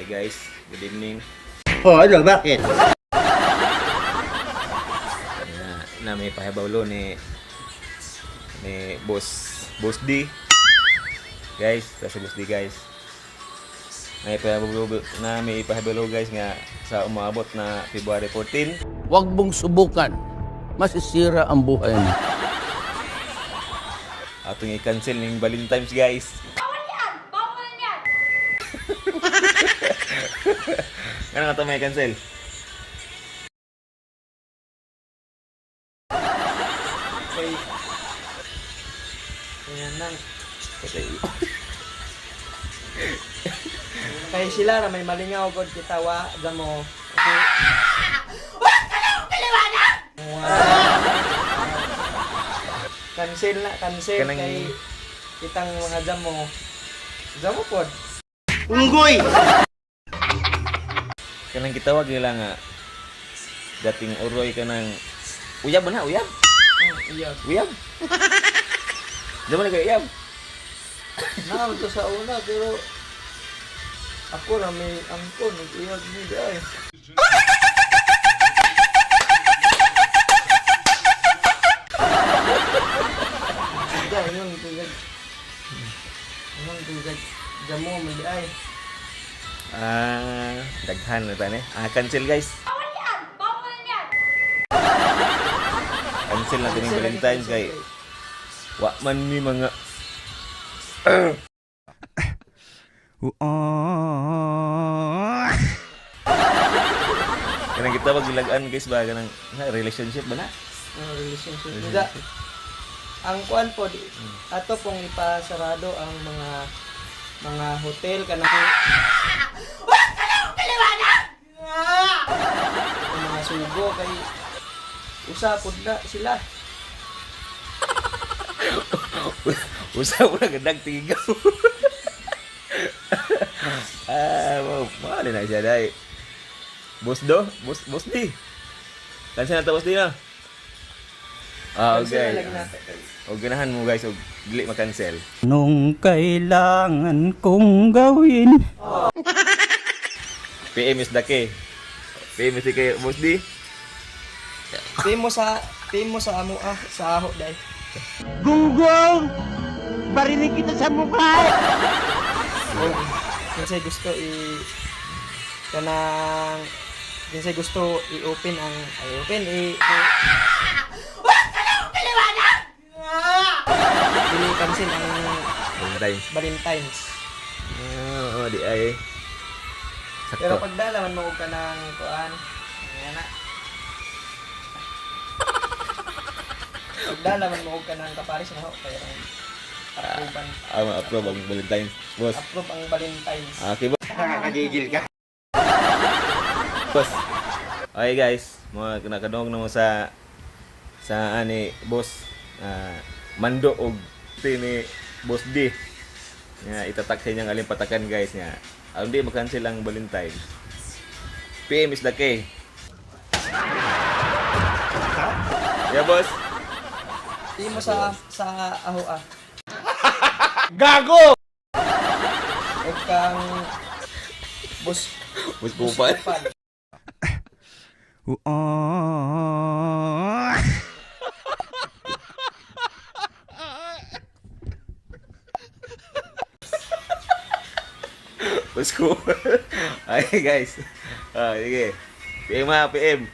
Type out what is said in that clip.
Hi guys, good evening. Oh, ano, bakit? Na may pahabawlo ni Boss D. Guys, sa Boss D guys. May pahabawlo guys nga sa umabot na February 14. Huwag mong subukan. Masisira ang buhay mo. Atong i-cancel ning Valentine's guys. Bawal yan! Ano nga ito may cancel? Okay. Ayan lang. Kaya sila na may malingaw god kita wa mo. Okay. Huwag ka lang paliwanag! Cancel Kanang- kay kitang mga jam mo pod. Unggoy! Kanang gitawag nila nga dating uroy ka ng uyab na, uyab. Iya. Uyab. Diyan na kayo uyab. Na to sa una pero ako na may angkon nag-iyag ni ay. Dahil yung tugad. Yung tugad. Jamo mo di ay. Daghan na tani. Cancel guys. Bawal yan! Bawal yan! Cancel natin yung Valentine's kay wa man mi mga kanang gitawag gilagan guys ba kanang relationship ba na? Relationship. Nida. Ang kuan po ato pong ipasarado ang mga hotel kanang Huwag ka lang paliwanag! ang mga sugo kay usapod na sila. Usa mo na gadag tigaw. Mali na siya dai. Boss D. Cancel na to boss D na. Cancel Okay. na lagi natin. O ganahan mo guys, o dili ma-cancel. Nung kailangan kong gawin. PM is dake. PM is dake, boss D. Team mo sa amo sa aho dai. Gunggong! Barinig kita sa mukha! Kasi gusto kasi gusto i-open Huwag ka lang paliwanag! cancel ang Valentine's. Valentine's. Oo, di ay. Pero Sakto. pag dalaman mo og ka ng kuan, ayan na. Pag dalaman mo og ka ng kaparis na ho, kaya Approve ang Valentine's. Boss. approve ang Valentine's. Okay, boss. Nakakagigil ka. Boss. Okay guys, mga nakadungog na mo sa ani boss Mando og ni Boss D. Nga itatak sa inyong alimpatakan guys nga. Ang di mag-cancel ang Valentine. PM is the K. Yeah, boss. Team mo sa aho Gago! og kang bus Boss Kupal. Boss Kupal. Okay guys. Sige. PM ha, PM.